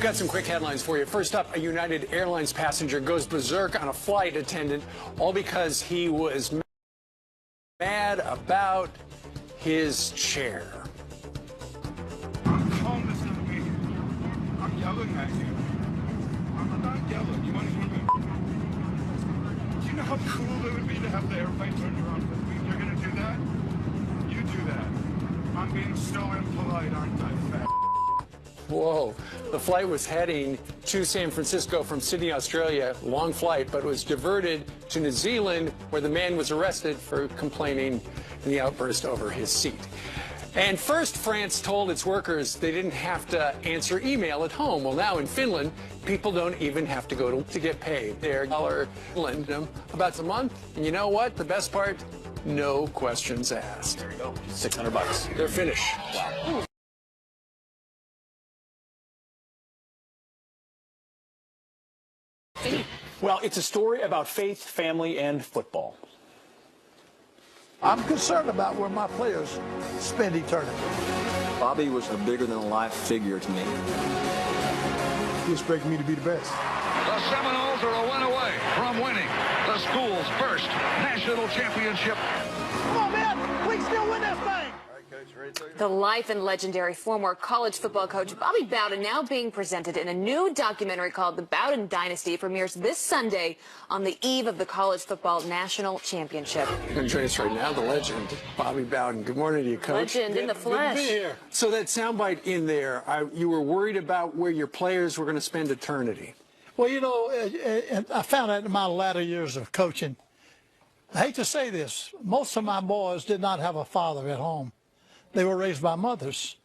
got some quick headlines for you. First up, a United Airlines passenger goes berserk on a flight attendant, all because he was mad about his chair. I'm calm as can be. I'm yelling at you. I'm not yelling. You want to hear me? Do you know how cool it would be to have the airplane turned around with me? You're going to do that? You do that. I'm being so impolite, aren't I, fat? Whoa. The flight was heading to San Francisco from Sydney, Australia. Long flight, but was diverted to New Zealand, where the man was arrested for complaining in the outburst over his seat. And first, France told its workers they didn't have to answer email at home. Well, now in Finland, people don't even have to go to get paid. They're Finland about a month. And you know what? The best part? No questions asked. There you go. $600. They're finished. Wow. Well, it's a story about faith, family, and football. I'm concerned about where my players spend eternity. Bobby was a bigger-than-life figure to me. He expected me to be the best. The Seminoles are a win away from winning the school's first national championship. Come on, man. We can still win this thing. The life and legendary former college football coach Bobby Bowden now being presented in a new documentary called The Bowden Dynasty. Premieres this Sunday on the eve of the college football national championship. And joining us right now, the legend, Bobby Bowden. Good morning to you, Coach. Legend in the flesh. Good to be here. So that soundbite in there, you were worried about where your players were going to spend eternity. Well, you know, and I found out in my latter years of coaching, I hate to say this, most of my boys did not have a father at home. They were raised by mothers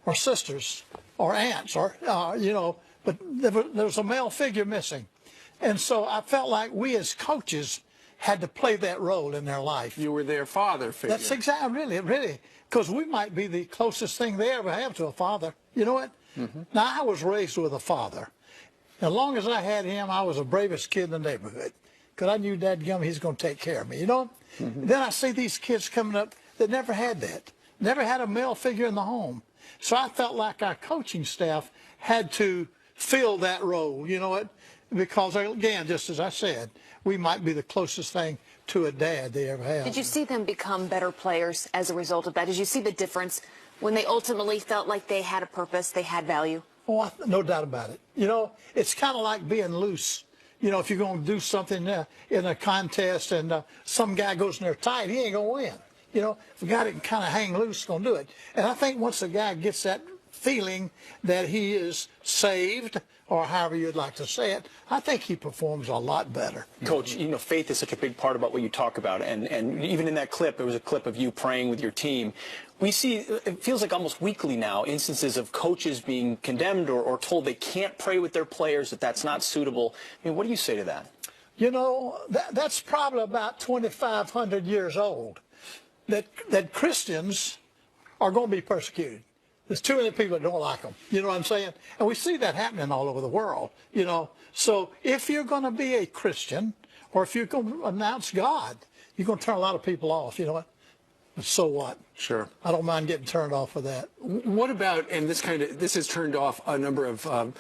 or sisters or aunts or, you know, but there was a male figure missing. And so I felt like we as coaches had to play that role in their life. You were their father figure. That's exactly, really, because we might be the closest thing they ever have to a father. You know what? Now, I was raised with a father. As long as I had him, I was the bravest kid in the neighborhood because I knew dadgum he's going to take care of me, you know? Then I see these kids coming up that never had that. Never had a male figure in the home. So I felt like our coaching staff had to fill that role, you know what? Because, again, just as I said, we might be the closest thing to a dad they ever have. Did you see them become better players as a result of that? Did you see the difference when they ultimately felt like they had a purpose, they had value? Oh, no doubt about it. You know, it's kind of like being loose. You know, if you're going to do something in a contest and some guy goes in there tight, he ain't going to win. You know, if a guy that can kind of hang loose is going to do it. And I think once a guy gets that feeling that he is saved, or however you'd like to say it, I think he performs a lot better. Coach, you know, faith is such a big part about what you talk about. And even in that clip, it was a clip of you praying with your team. We see, it feels like almost weekly now, instances of coaches being condemned or told they can't pray with their players, that that's not suitable. I mean, what do you say to that? You know, that's probably about 2,500 years old. That Christians are going to be persecuted. There's too many people that don't like them. You know what I'm saying? And we see that happening all over the world, you know. So if you're going to be a Christian or if you're going to announce God, you're going to turn a lot of people off, you know what? But so what? Sure. I don't mind getting turned off for that. What about, and this has turned off a number of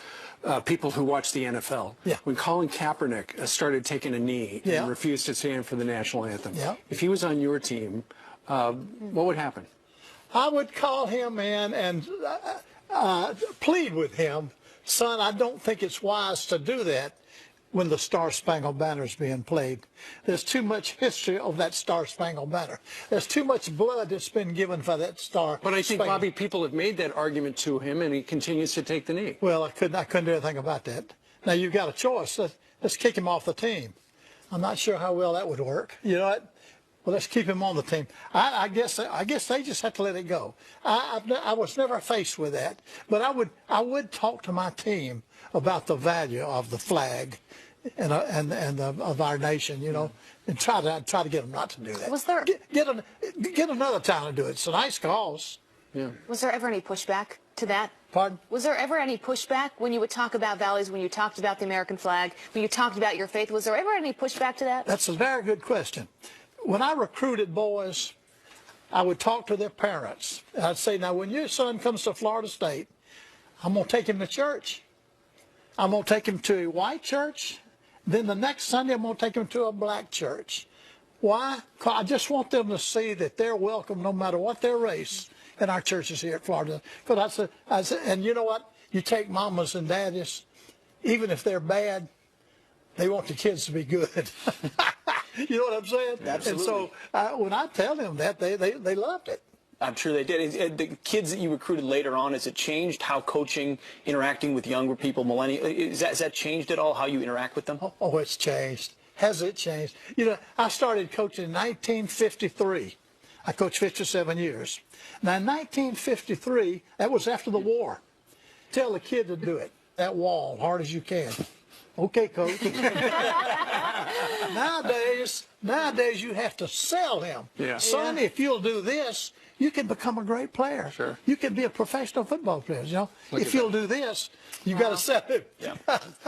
people who watch the NFL. Yeah. When Colin Kaepernick started taking a knee Yeah. and refused to stand for the national anthem. Yeah. If he was on your team, what would happen? I would call him in and plead with him, son, I don't think it's wise to do that when the Star-Spangled Banner is being played. There's too much history of that Star-Spangled Banner. There's too much blood that's been given for that Star. But I think, Bobby, people have made that argument to him, and he continues to take the knee. Well, I couldn't do anything about that. Now, you've got a choice. Let's kick him off the team. I'm not sure how well that would work. You know what? Well, let's keep him on the team. I guess they just have to let it go. I was never faced with that, but I would talk to my team about the value of the flag and of our nation, you know, and try to get them not to do that. Was there get another time to do it? It's a nice cause. Yeah. Was there ever any pushback to that? Pardon? Was there ever any pushback when you would talk about values, when you talked about the American flag, when you talked about your faith? Was there ever any pushback to that? That's a very good question. When I recruited boys, I would talk to their parents. I'd say, now, when your son comes to Florida State, I'm going to take him to church. I'm going to take him to a white church. Then the next Sunday, I'm going to take him to a black church. Why? 'Cause I just want them to see that they're welcome no matter what their race in our churches here at Florida. Because and you know what? You take mamas and daddies, even if they're bad, they want the kids to be good. You know what I'm saying? Absolutely. And so when I tell them that, they loved it. I'm sure they did. The kids that you recruited later on, has it changed how coaching, interacting with younger people, millennials, has that changed at all, how you interact with them? Oh, it's changed. Has it changed? You know, I started coaching in 1953. I coached 57 years. Now, in 1953, that was after the war. Tell the kid to do it. That wall, hard as you can. Okay, coach. Nowadays you have to sell him. Yeah. Son, if you'll do this, you can become a great player. Sure. You can be a professional football player. You know, if you'll do this, you got to sell him. Yeah.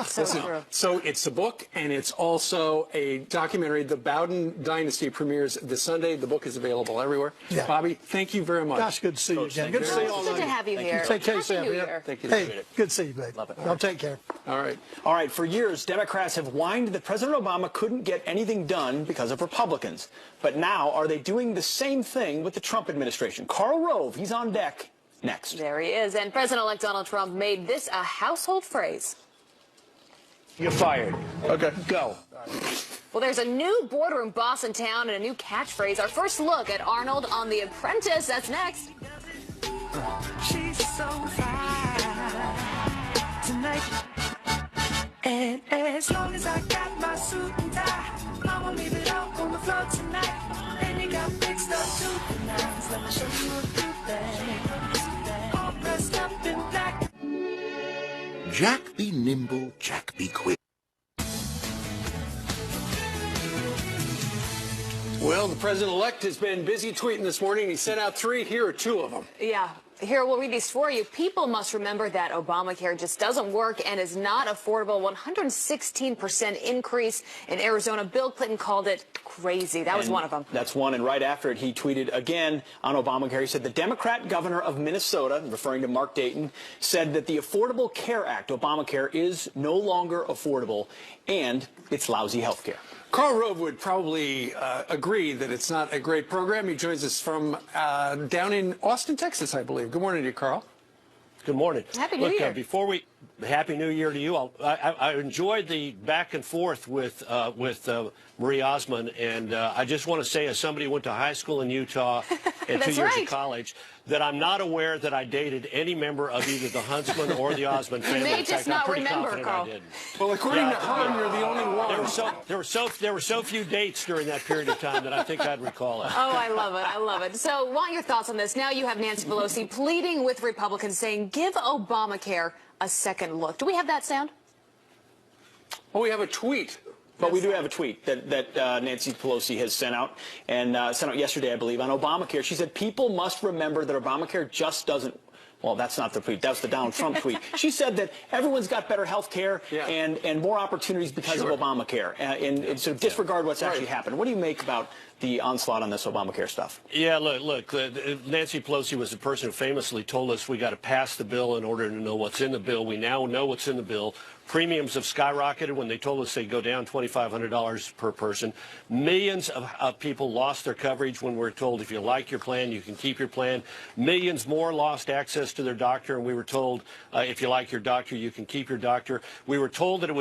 So true. So it's a book, and it's also a documentary. The Bowden Dynasty premieres this Sunday. The book is available everywhere. Yeah. Bobby, thank you very much. Gosh, good to see you again. Good to see you all Good of to you. have you here. Take care, Happy Sam. New Yeah. Year. Thank you. Hey, good to see you, babe. Love it. Y'all take care. All right. All right, for years, Democrats have whined that President Obama couldn't get anything done because of Republicans. But now, are they doing the same thing with the Trump administration? Karl Rove, he's on deck next. There he is. And President-elect Donald Trump made this a household phrase. You're fired. Okay. Go. Well, there's a new boardroom boss in town and a new catchphrase. Our first look at Arnold on The Apprentice. That's next. She's so fine tonight. And as long as I got my suit and tie, I'ma leave it out on the floor tonight. And you got mixed up to the nines. Let me show you a few things. All dressed up in black. Jack be nimble, Jack be quick. Well, the president-elect has been busy tweeting this morning. He sent out 3. Here are 2 of them. Yeah. Here, we'll read these for you. People must remember that Obamacare just doesn't work and is not affordable. 116% increase in Arizona. Bill Clinton called it crazy. That was one of them. That's one. And right after it, he tweeted again on Obamacare. He said the Democrat governor of Minnesota, referring to Mark Dayton, said that the Affordable Care Act, Obamacare, is no longer affordable and it's lousy health care. Karl Rove would probably agree that it's not a great program. He joins us from down in Austin, Texas, I believe. Good morning to you, Karl. Good morning. Happy New Year. Happy New Year to you all. I enjoyed the back and forth with Marie Osmond, and I just want to say, as somebody who went to high school in Utah and 2 years of college, that I'm not aware that I dated any member of either the Huntsman or the Osmond family. You may In just fact, not I'm pretty remember, confident Carl. I didn't. Well, according to her, you're the only one. There were so few dates during that period of time that I think I'd recall it. Oh, I love it. I love it. So, want your thoughts on this. Now you have Nancy Pelosi pleading with Republicans, saying, give Obamacare a second look. Do we have that sound? Well, we have a tweet. But we do have a tweet that Nancy Pelosi has sent out, and sent out yesterday, I believe, on Obamacare. She said, people must remember that Obamacare just doesn't. Well, that's not the tweet. That's the Donald Trump tweet. She said that everyone's got better health care and more opportunities because of Obamacare. And so disregard what's actually happened. What do you make about the onslaught on this Obamacare stuff? Yeah, look, Nancy Pelosi was the person who famously told us we got to pass the bill in order to know what's in the bill. We now know what's in the bill. Premiums have skyrocketed when they told us they'd go down $2,500 per person. Millions of people lost their coverage when we were told if you like your plan, you can keep your plan. Millions more lost access to their doctor, and we were told if you like your doctor, you can keep your doctor. We were told that it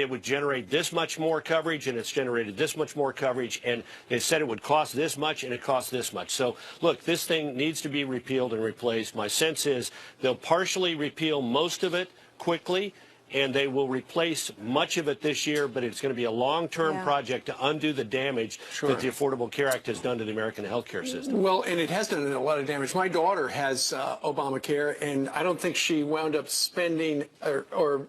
would generate this much more coverage, and it's generated this much more coverage, and they said it would cost this much, and it cost this much. So, look, this thing needs to be repealed and replaced. My sense is they'll partially repeal most of it quickly, and they will replace much of it this year, but it's going to be a long-term project to undo the damage that the Affordable Care Act has done to the American healthcare system. Well, and it has done a lot of damage. My daughter has Obamacare, and I don't think she wound up spending or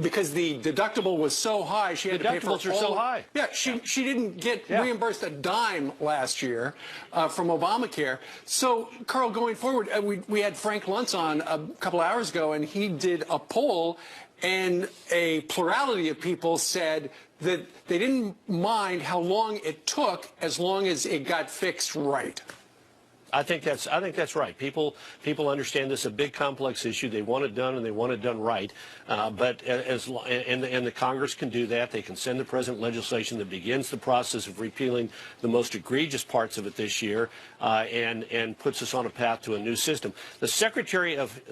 because the deductible was so high, she had to pay for all. Deductibles are so high. Yeah, she didn't get reimbursed a dime last year from Obamacare. So, Karl, going forward, we had Frank Luntz on a couple hours ago, and he did a poll, and a plurality of people said that they didn't mind how long it took as long as it got fixed right. I think that's right. People understand this is a big, complex issue. They want it done, and they want it done right. But the Congress can do that. They can send the president legislation that begins the process of repealing the most egregious parts of it this year, and puts us on a path to a new system. The Secretary of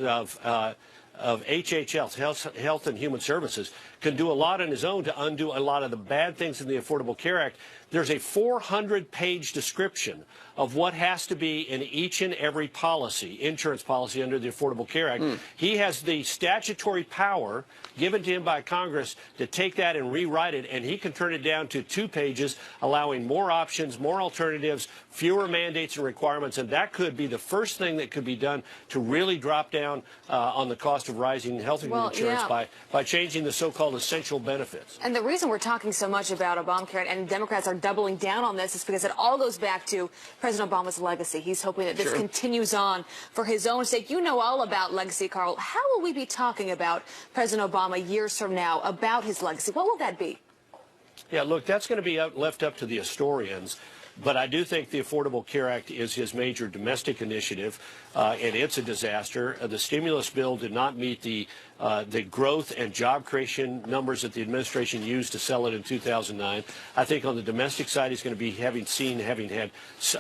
HHS, Health and Human Services, can do a lot on his own to undo a lot of the bad things in the Affordable Care Act. There's a 400-page description of what has to be in each and every policy, insurance policy under the Affordable Care Act. He has the statutory power given to him by Congress to take that and rewrite it, and he can turn it down to 2 pages, allowing more options, more alternatives, fewer mandates and requirements, and that could be the first thing that could be done to really drop down on the cost of rising health insurance by changing the so-called essential benefits. And the reason we're talking so much about Obamacare, and Democrats are doubling down on this, is because it all goes back to President Obama's legacy. He's hoping that this continues on for his own sake. You know all about legacy, Carl. How will we be talking about President Obama years from now, about his legacy? What will that be? Yeah, look, that's going to be left up to the historians. But I do think the Affordable Care Act is his major domestic initiative, and it's a disaster. The stimulus bill did not meet the growth and job creation numbers that the administration used to sell it in 2009. I think on the domestic side, he's going to be having had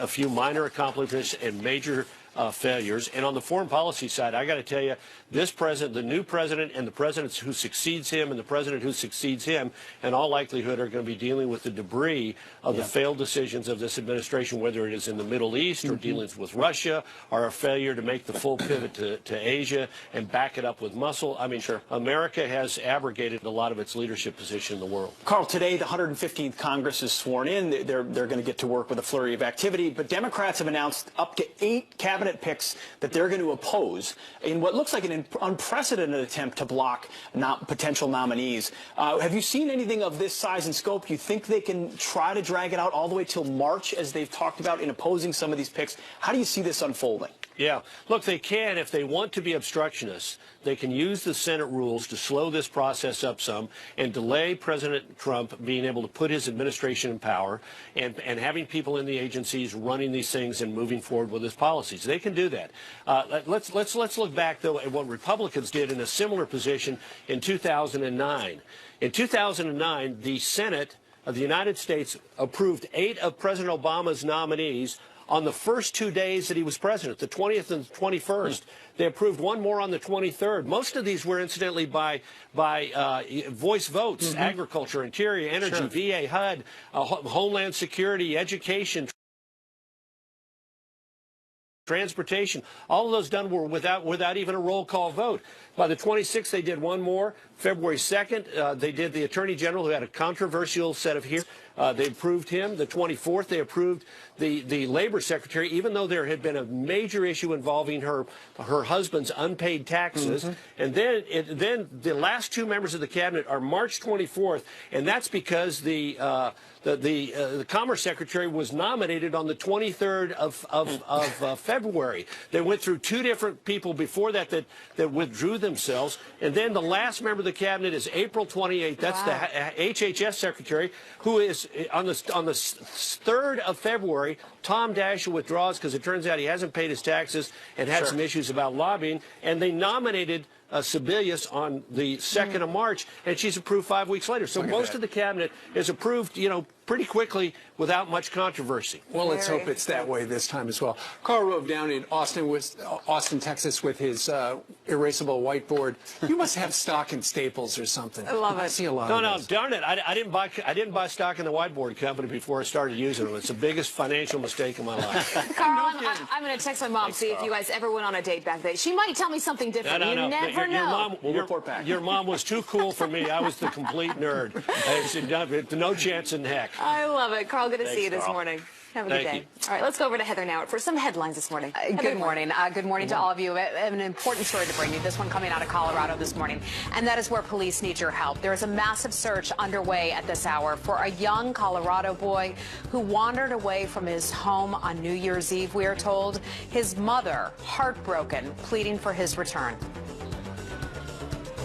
a few minor accomplishments and major failures. And on the foreign policy side, I got to tell you, this president, the new president, and the president who succeeds him, and the president who succeeds him, in all likelihood, are going to be dealing with the debris of the failed decisions of this administration, whether it is in the Middle East or dealings with Russia, or a failure to make the full pivot to Asia and back it up with muscle. I mean, America has abrogated a lot of its leadership position in the world. Carl, today the 115th Congress is sworn in. They're going to get to work with a flurry of activity, but Democrats have announced up to 8 cabinet picks that they're going to oppose in what looks like an unprecedented attempt to block potential nominees. Have you seen anything of this size and scope? You think they can try to drag it out all the way till March, as they've talked about, in opposing some of these picks? How do you see this unfolding? Yeah, look, they can, if they want to be obstructionists, they can use the Senate rules to slow this process up some and delay President Trump being able to put his administration in power and having people in the agencies running these things and moving forward with his policies. They can do that. Let's look back, though, at what Republicans did in a similar position in 2009. In 2009, the Senate of the United States approved 8 of President Obama's nominees on the first 2 days that he was president, the 20th and the 21st. They approved one more on the 23rd. Most of these were, incidentally, by voice votes: agriculture, interior, energy, VA, HUD, Homeland Security, education, transportation. All of those done were without even a roll call vote. By the 26th, they did one more. February 2nd, they did the Attorney General, who had a controversial set of hearings. They approved him. The 24th, they approved the Labor Secretary, even though there had been a major issue involving her husband's unpaid taxes. And then the last 2 members of the cabinet are March 24th, and that's because the Commerce Secretary was nominated on the 23rd of February. They went through 2 different people before that withdrew themselves, and then the last member of the cabinet is April 28th. That's the HHS Secretary, who is on the 3rd of February. Tom Daschle withdraws because it turns out he hasn't paid his taxes and had some issues about lobbying, and they nominated Sebelius on the 2nd of March, and she's approved 5 weeks later. So most of the cabinet is approved, pretty quickly without much controversy. Well, let's hope it's that way this time as well. Carl Rove down in Austin, Texas, with his erasable whiteboard. You must have stock in Staples or something. I love it. I see a lot No, of no, those. darn it! I didn't buy stock in the whiteboard company before I started using them. It's the biggest financial mistake of my life. Carl, I'm going to text my mom, see if you guys ever went on a date back then. She might tell me something different. No. You never know. We'll report back. Your mom was too cool for me. I was the complete nerd. No chance in heck. I love it. Carl, good to see you this Carl. morning. Have a good Thank day. you. All right, let's go over to Heather now for some headlines this morning. Good morning. Good morning to all of you. An important story to bring you. This one coming out of Colorado this morning. And that is where police need your help. There is a massive search underway at this hour for a young Colorado boy who wandered away from his home on New Year's Eve, we are told. His mother, heartbroken, pleading for his return.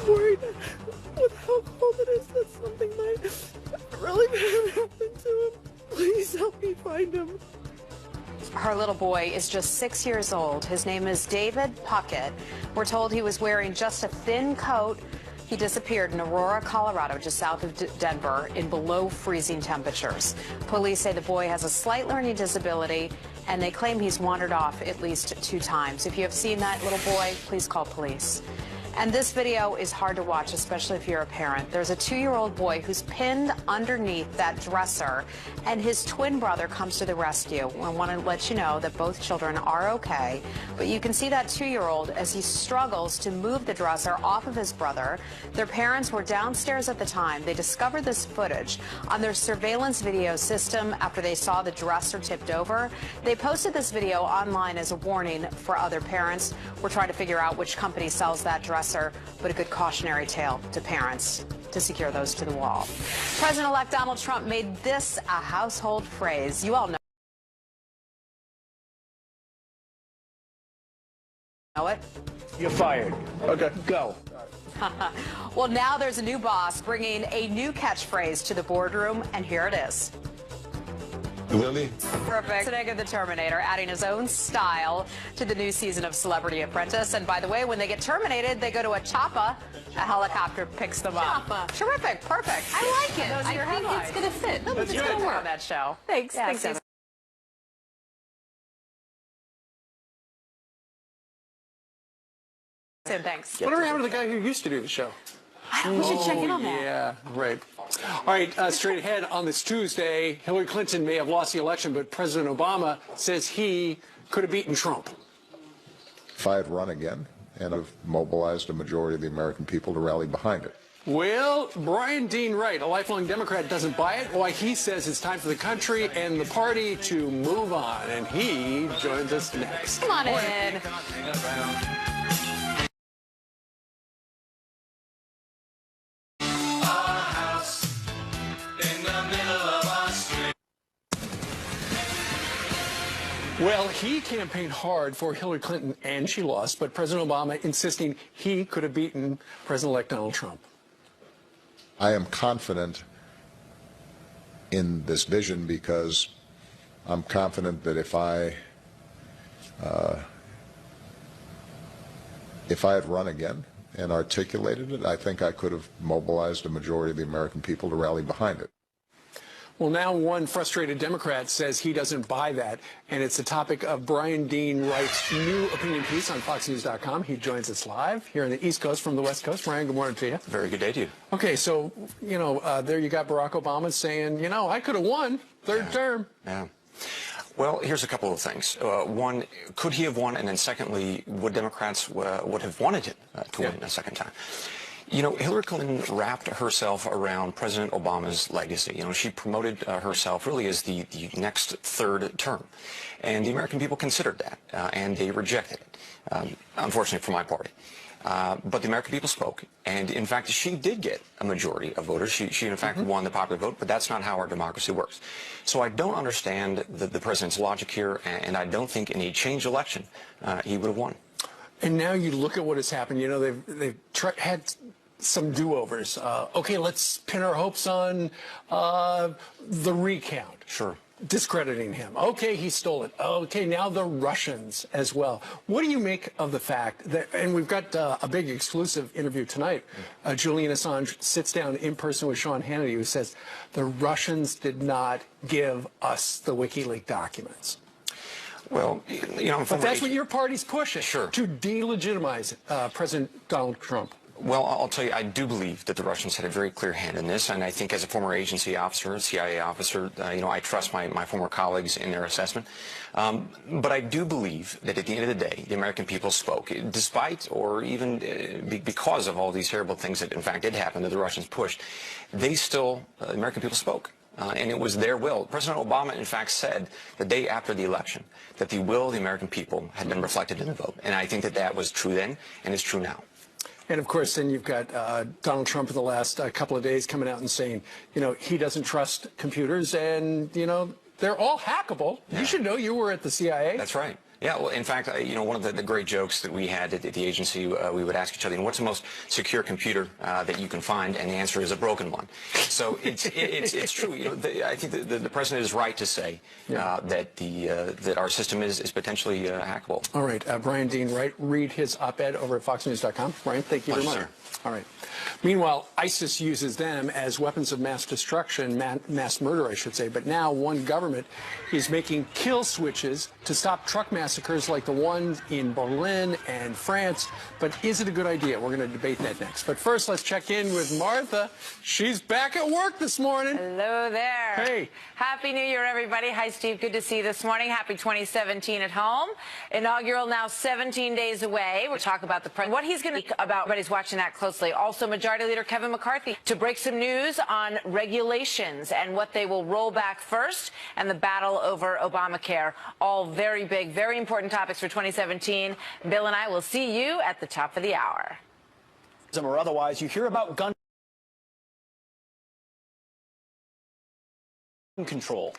Worried with how cold it is that something might really bad happen to him. Please help me find him. Her little boy is just 6 years old. His name is David Puckett. We're told he was wearing just a thin coat. He disappeared in Aurora, Colorado, just south of Denver, in below freezing temperatures. Police say the boy has a slight learning disability, and they claim he's wandered off at least 2 times. If you have seen that little boy, please call police. And this video is hard to watch, especially if you're a parent. There's a 2-year-old boy who's pinned underneath that dresser, and his twin brother comes to the rescue. I want to let you know that both children are okay, but you can see that 2-year-old as he struggles to move the dresser off of his brother. Their parents were downstairs at the time. They discovered this footage on their surveillance video system after they saw the dresser tipped over. They posted this video online as a warning for other parents. We're trying to figure out which company sells that dresser, but a good cautionary tale to parents to secure those to the wall. President-elect Donald Trump made this a household phrase. You all know it. You're fired. Okay, go. Well, now there's a new boss bringing a new catchphrase to the boardroom, and here it is. Lily? Perfect. Schwarzenegger the Terminator adding his own style to the new season of Celebrity Apprentice. And by the way, when they get terminated, they go to a chopper. A helicopter picks them up. Chopper. Terrific. Perfect. I like it. Those are your I think headlines. it's going to fit. No, but It's it's good going to work on that show. Thanks. Yeah, Thanks, Evan. Thanks. Whatever happened to the guy who used to do the show? We should check in on that. Yeah, right. All right, straight ahead on this Tuesday, Hillary Clinton may have lost the election, but President Obama says he could have beaten Trump. If I had run again and have mobilized a majority of the American people to rally behind it. Well, Brian Dean Wright, a lifelong Democrat, doesn't buy it. Why he says it's time for the country and the party to move on. And he joins us next. Come on in. Well, he campaigned hard for Hillary Clinton, and she lost, but President Obama insisting he could have beaten President-elect Donald Trump. I am confident in this vision because I'm confident that if I had run again and articulated it, I think I could have mobilized a majority of the American people to rally behind it. Well, now one frustrated Democrat says he doesn't buy that, and it's the topic of Brian Dean Wright's new opinion piece on FoxNews.com. He joins us live here on the East Coast from the West Coast. Brian, good morning to you. Very good day to you. Okay, so, you know, there you got Barack Obama saying, you know, I could have won third term. Yeah. Well, here's a couple of things. One, could he have won? And then secondly, would Democrats would have wanted him to win a second time? You know, Hillary Clinton wrapped herself around President Obama's legacy. You know, she promoted herself really as the next third term. And the American people considered that, and they rejected it, unfortunately for my party. But the American people spoke, and in fact, she did get a majority of voters. She in fact won the popular vote, but that's not how our democracy works. So I don't understand the president's logic here, and I don't think in a changed election he would have won. And now you look at what has happened. You know, they've had some do-overs. Okay, let's pin our hopes on the recount. Sure. Discrediting him. Okay, he stole it. Okay, now the Russians as well. What do you make of the fact that, and we've got a big exclusive interview tonight, Julian Assange sits down in person with Sean Hannity, who says the Russians did not give us the WikiLeaks documents. Well, you know, but that's what your party's pushing, sure, to delegitimize President Donald Trump. Well, I'll tell you, I do believe that the Russians had a very clear hand in this, and I think as a former agency officer, CIA officer, you know, I trust my former colleagues in their assessment. But I do believe that at the end of the day, the American people spoke, despite or even because of all these terrible things that in fact did happen that the Russians pushed. They still, the American people spoke. And it was their will. President Obama, in fact, said the day after the election that the will of the American people had been reflected in the vote. And I think that that was true then, and is true now. And, of course, then you've got Donald Trump in the last couple of days coming out and saying, you know, he doesn't trust computers and, you know, they're all hackable. Yeah. You should know, you were at the CIA. That's right. Yeah, well, in fact, one of the great jokes that we had at the agency, we would ask each other, what's the most secure computer that you can find? And the answer is a broken one. So it's true. I think the president is right to say that our system is potentially hackable. All right, Brian Dean, read his op-ed over at FoxNews.com. Brian, thank you very much. Sir. All right. Meanwhile, ISIS uses them as weapons of mass destruction, mass murder, I should say. But now one government is making kill switches to stop truck massacres like the one in Berlin and France. But is it a good idea? We're going to debate that next. But first, let's check in with Martha. She's back at work this morning. Hello there. Hey. Happy New Year, everybody. Hi, Steve. Good to see you this morning. Happy 2017 at home. Inaugural now 17 days away. We'll talk about the president, what he's going to speak about. Everybody's watching that closely. Also, Majority Leader Kevin McCarthy to break some news on regulations and what they will roll back first and the battle over Obamacare. All very big, very important topics for 2017. Bill and I will see you at the top of the hour. Or otherwise, you hear about gun control.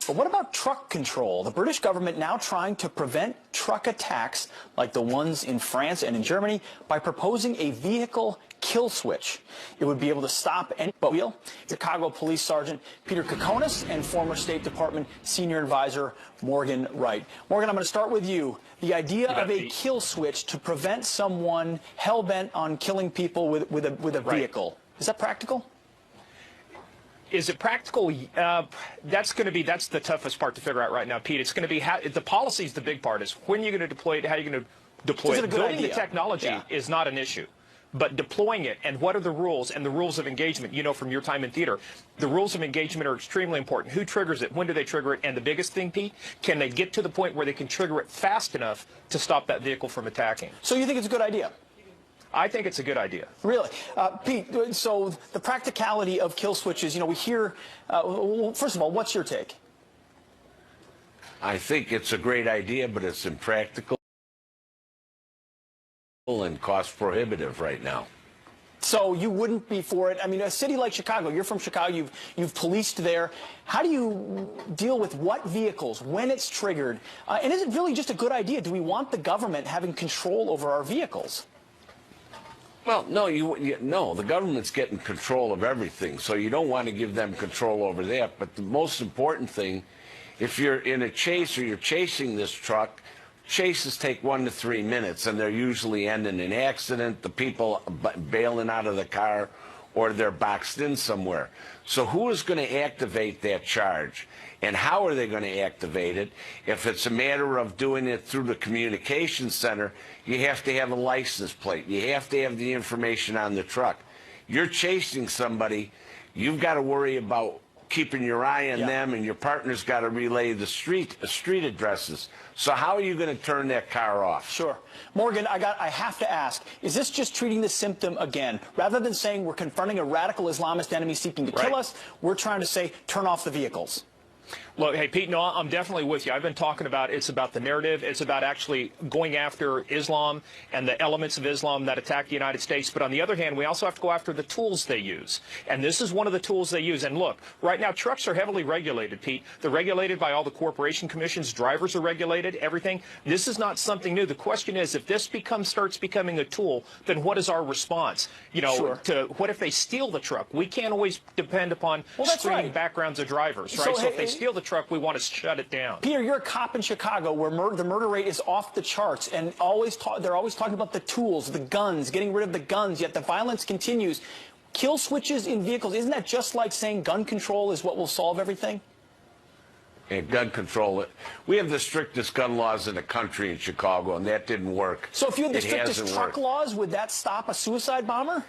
But what about truck control? The British government now trying to prevent truck attacks like the ones in France and in Germany by proposing a vehicle kill switch. It would be able to stop any wheel. Chicago Police Sergeant Peter Kokonis and former State Department Senior Advisor Morgan Wright. Morgan, I'm going to start with you. The idea of a kill switch to prevent someone hell-bent on killing people with a vehicle. Is that practical? Is it practical? That's the toughest part to figure out right now, Pete. It's going to be the policy is the big part. Is when you're going to deploy it, how you're going to deploy it. Building the technology is not an issue, but deploying it and what are the rules and the rules of engagement. You know from your time in theater, the rules of engagement are extremely important. Who triggers it? When do they trigger it? And the biggest thing, Pete, can they get to the point where they can trigger it fast enough to stop that vehicle from attacking? So you think it's a good idea? I think it's a good idea. Really? Pete, so the practicality of kill switches, we hear, well, first of all, what's your take? I think it's a great idea, but it's impractical and cost prohibitive right now. So you wouldn't be for it? I mean, a city like Chicago, you're from Chicago, you've policed there. How do you deal with what vehicles, when it's triggered? And is it really just a good idea? Do we want the government having control over our vehicles? Well, no, no, the government's getting control of everything, so you don't want to give them control over that. But the most important thing, if you're in a chase or you're chasing this truck, chases take 1 to 3 minutes, and they're usually end in an accident, the people bailing out of the car, or they're boxed in somewhere. So who is going to activate that charge? And how are they going to activate it? If it's a matter of doing it through the communications center, you have to have a license plate. You have to have the information on the truck. You're chasing somebody, you've got to worry about keeping your eye on them, and your partner's got to relay the street addresses. So how are you going to turn that car off? Sure. Morgan, I have to ask, is this just treating the symptom again? Rather than saying we're confronting a radical Islamist enemy seeking to kill us, we're trying to say turn off the vehicles. Look, hey, Pete, no, I'm definitely with you. I've been talking about it's about the narrative. It's about actually going after Islam and the elements of Islam that attack the United States. But on the other hand, we also have to go after the tools they use. And this is one of the tools they use. And look, right now, trucks are heavily regulated, Pete. They're regulated by all the corporation commissions. Drivers are regulated, everything. This is not something new. The question is, if this starts becoming a tool, then what is our response? What if they steal the truck? We can't always depend upon screening backgrounds of drivers, right? So if they steal the truck, we want to shut it down. Peter, you're a cop in Chicago where the murder rate is off the charts, and they're always talking about the tools, the guns, getting rid of the guns, yet the violence continues. Kill switches in vehicles, isn't that just like saying gun control is what will solve everything? And gun control, we have the strictest gun laws in the country in Chicago, and that didn't work. So if you had the strictest truck laws, would that stop a suicide bomber?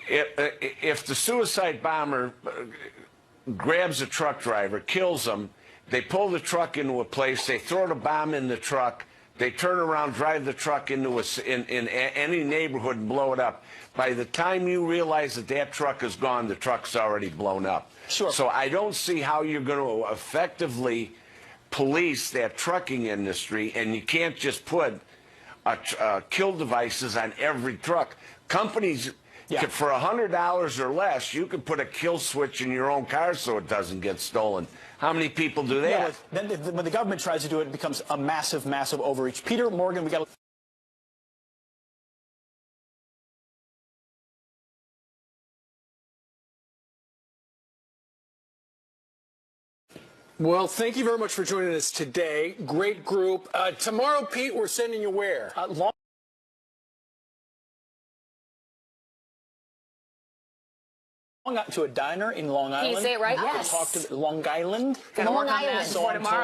If the suicide bomber grabs a truck driver, kills him, they pull the truck into a place, they throw the bomb in the truck, they turn around, drive the truck into in any neighborhood and blow it up. By the time you realize that that truck is gone, the truck's already blown up. Sure. So I don't see how you're going to effectively police that trucking industry, and you can't just put kill devices on every truck. Companies, for $100 or less, you can put a kill switch in your own car so it doesn't get stolen. How many people do that? Yeah, then when the government tries to do it, it becomes a massive, massive overreach. Peter Morgan, we got. Well, thank you very much for joining us today. Great group. Tomorrow, Pete, we're sending you where? To a diner in Long Island. Can you say it right? Yes. Talk to Long Island. Long Island. So tomorrow.